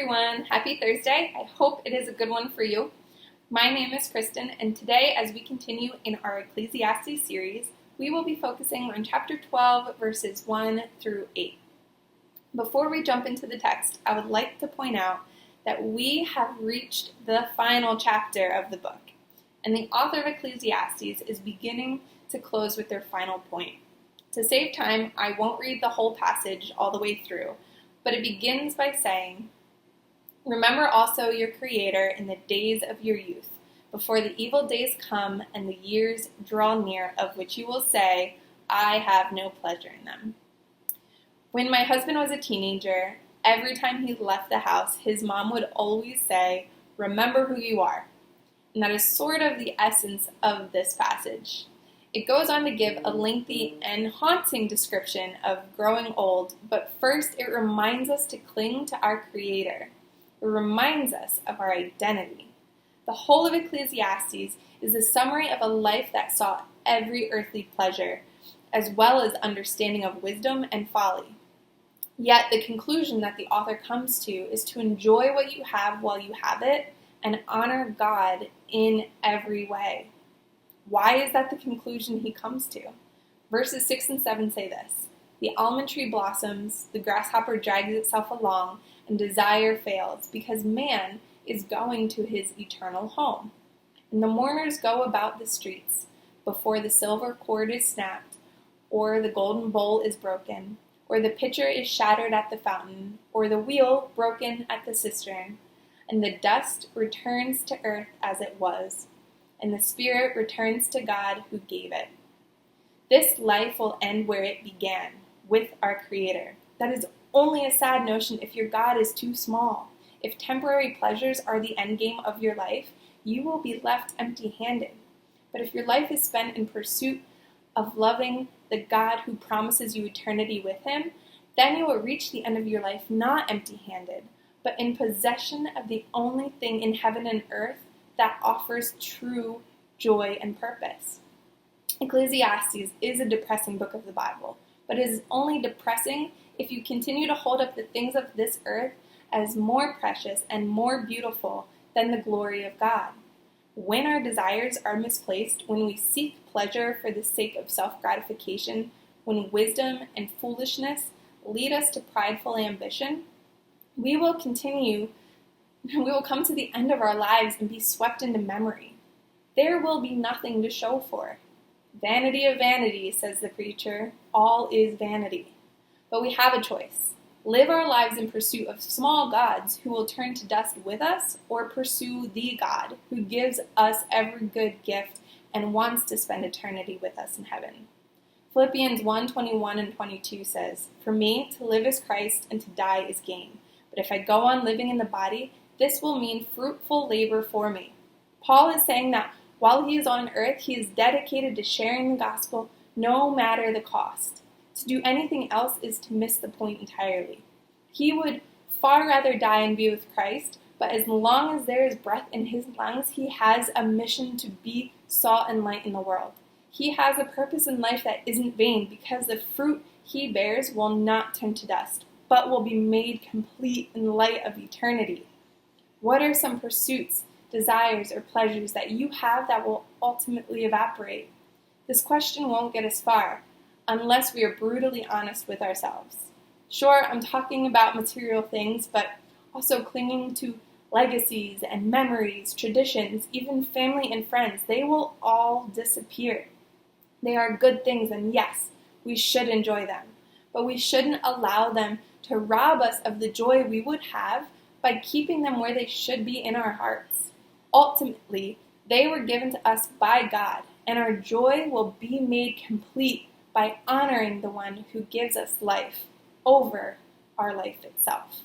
everyone. Happy Thursday. I hope it is a good one for you. My name is Kristin, and today, as we continue in our Ecclesiastes series, we will be focusing on chapter 12, verses 1 through 8. Before we jump into the text, I would like to point out that we have reached the final chapter of the book, and the author of Ecclesiastes is beginning to close with their final point. To save time, I won't read the whole passage all the way through, but it begins by saying, "Remember also your Creator in the days of your youth, before the evil days come and the years draw near, of which you will say, 'I have no pleasure in them.'" When my husband was a teenager, every time he left the house, his mom would always say, "Remember who you are." And that is sort of the essence of this passage. It goes on to give a lengthy and haunting description of growing old, but first it reminds us to cling to our Creator. It reminds us of our identity. The whole of Ecclesiastes is a summary of a life that saw every earthly pleasure, as well as understanding of wisdom and folly. Yet the conclusion that the author comes to is to enjoy what you have while you have it and honor God in every way. Why is that the conclusion he comes to? Verses 6 and 7 say this: "The almond tree blossoms, the grasshopper drags itself along, and desire fails, because man is going to his eternal home. And the mourners go about the streets, before the silver cord is snapped, or the golden bowl is broken, or the pitcher is shattered at the fountain, or the wheel broken at the cistern. And the dust returns to earth as it was, and the spirit returns to God who gave it." This life will end where it began, with our Creator. That is only a sad notion if your God is too small. If temporary pleasures are the end game of your life, you will be left empty-handed. But if your life is spent in pursuit of loving the God who promises you eternity with Him, then you will reach the end of your life not empty-handed, but in possession of the only thing in heaven and earth that offers true joy and purpose. Ecclesiastes is a depressing book of the Bible, but it is only depressing if you continue to hold up the things of this earth as more precious and more beautiful than the glory of God. When our desires are misplaced, when we seek pleasure for the sake of self-gratification, when wisdom and foolishness lead us to prideful ambition, we will come to the end of our lives and be swept into memory. There will be nothing to show for it. "Vanity of vanity," says the preacher, "all is vanity." But we have a choice. Live our lives in pursuit of small gods who will turn to dust with us, or pursue the God who gives us every good gift and wants to spend eternity with us in heaven. Philippians 1:21 and 22 says, "For me, to live is Christ, and to die is gain. But if I go on living in the body, this will mean fruitful labor for me." Paul is saying that while he is on earth, he is dedicated to sharing the gospel no matter the cost. To do anything else is to miss the point entirely. He would far rather die and be with Christ, but as long as there is breath in his lungs, he has a mission to be salt and light in the world. He has a purpose in life that isn't vain, because the fruit he bears will not turn to dust, but will be made complete in the light of eternity. What are some pursuits, desires, or pleasures that you have that will ultimately evaporate? This question won't get us far unless we are brutally honest with ourselves. Sure, I'm talking about material things, but also clinging to legacies and memories, traditions, even family and friends. They will all disappear. They are good things, and yes, we should enjoy them, but we shouldn't allow them to rob us of the joy we would have by keeping them where they should be in our hearts. Ultimately, they were given to us by God, and our joy will be made complete by honoring the one who gives us life over our life itself.